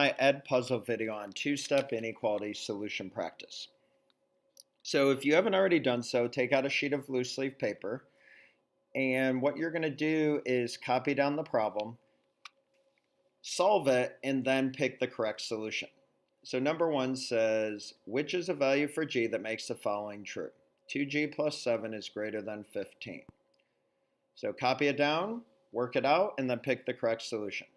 My EDPuzzle video on two-step inequality solution practice. So if you haven't already done so, take out a sheet of loose leaf paper, and what you're going to do is copy down the problem, solve it, and then pick the correct solution. So number 1 says, which is a value for g that makes the following true? 2g plus 7 is greater than 15. So copy it down, work it out, and then pick the correct solution.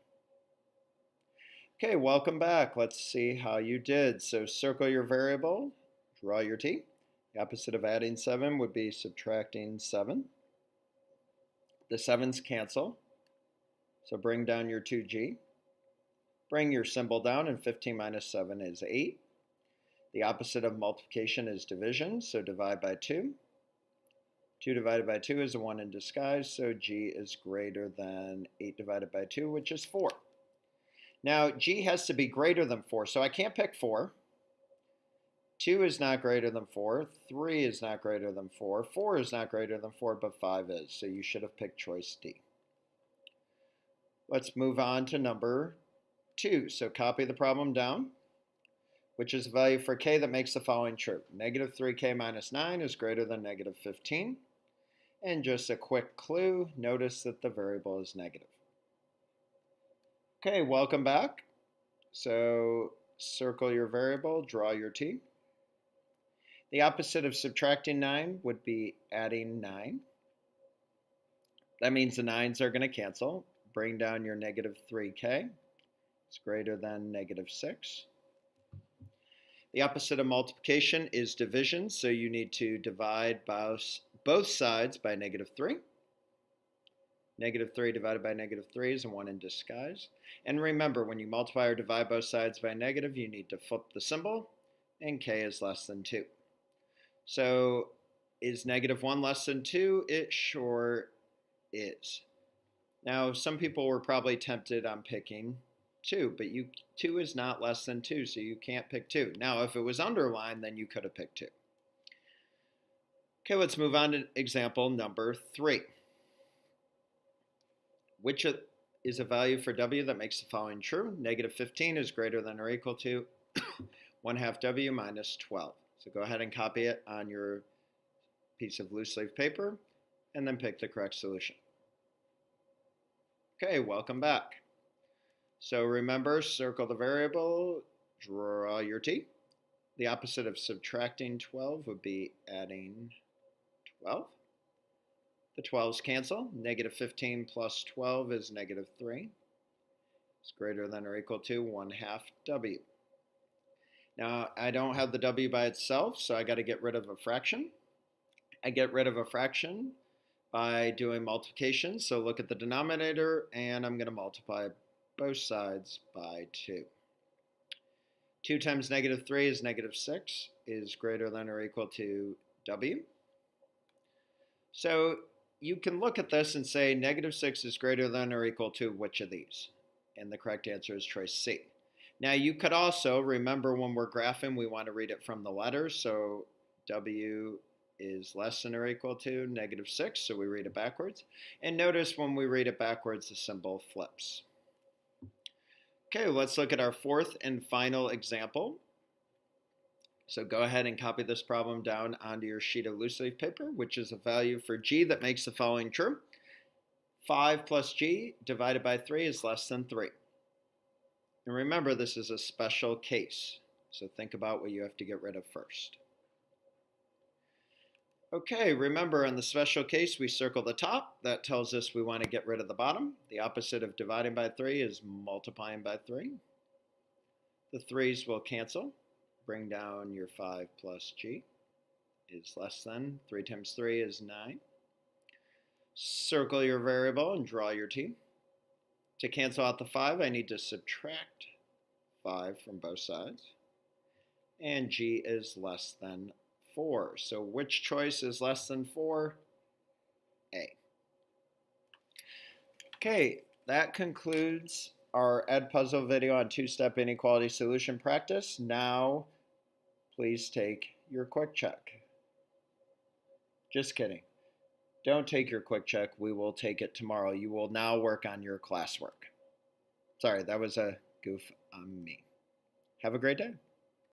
Okay, welcome back. Let's see how you did. So circle your variable, draw your t. The opposite of adding 7 would be subtracting 7. The 7's cancel, so bring down your 2g. Bring your symbol down, and 15 minus 7 is 8. The opposite of multiplication is division, so divide by 2. 2 divided by 2 is a 1 in disguise, so g is greater than 8 divided by 2, which is 4. Now, g has to be greater than 4, so I can't pick 4. 2 is not greater than 4. 3 is not greater than 4. 4 is not greater than 4, but 5 is, so you should have picked choice D. Let's move on to number 2. So copy the problem down, which is a value for k that makes the following true. Negative 3k minus 9 is greater than negative 15. And just a quick clue, notice that the variable is negative. Okay, welcome back. So circle your variable, draw your t. The opposite of subtracting 9 would be adding 9. That means the 9's are going to cancel. Bring down your negative 3k. It's greater than negative 6. The opposite of multiplication is division, so you need to divide both sides by negative 3. Negative 3 divided by negative 3 is a 1 in disguise. And remember, when you multiply or divide both sides by negative, you need to flip the symbol, and k is less than 2. So is negative 1 less than 2? It sure is. Now, some people were probably tempted on picking 2, but 2 is not less than 2, so you can't pick 2. Now, if it was underlined, then you could have picked 2. Okay, let's move on to example number 3. Which is a value for w that makes the following true? Negative 15 is greater than or equal to 1/2 w minus 12. So go ahead and copy it on your piece of loose leaf paper, and then pick the correct solution. Okay, welcome back. So remember, circle the variable, draw your t. The opposite of subtracting 12 would be adding 12. The 12's cancel. Negative 15 plus 12 is negative 3. It's greater than or equal to 1/2 w. Now, I don't have the w by itself, so I got to get rid of a fraction. I get rid of a fraction by doing multiplication. So look at the denominator, and I'm going to multiply both sides by 2. 2 times negative 3 is negative 6, is greater than or equal to w. So you can look at this and say negative 6 is greater than or equal to which of these? And the correct answer is choice C. Now you could also, remember when we're graphing, we want to read it from the letters. So w is less than or equal to negative 6, so we read it backwards. And notice when we read it backwards, the symbol flips. Okay, let's look at our fourth and final example. So go ahead and copy this problem down onto your sheet of loose leaf paper, which is a value for g that makes the following true. 5 plus g divided by 3 is less than 3. And remember, this is a special case, so think about what you have to get rid of first. Okay, remember in the special case, we circle the top. That tells us we want to get rid of the bottom. The opposite of dividing by 3 is multiplying by 3. The 3's will cancel. Bring down your 5 plus g is less than. 3 times 3 is 9. Circle your variable and draw your t. To cancel out the 5, I need to subtract 5 from both sides. And g is less than 4. So which choice is less than 4? A. Okay, that concludes our EDPuzzle video on two-step inequality solution practice. Now, please take your quick check. Just kidding. Don't take your quick check. We will take it tomorrow. You will now work on your classwork. Sorry, that was a goof. on me. Have a great day.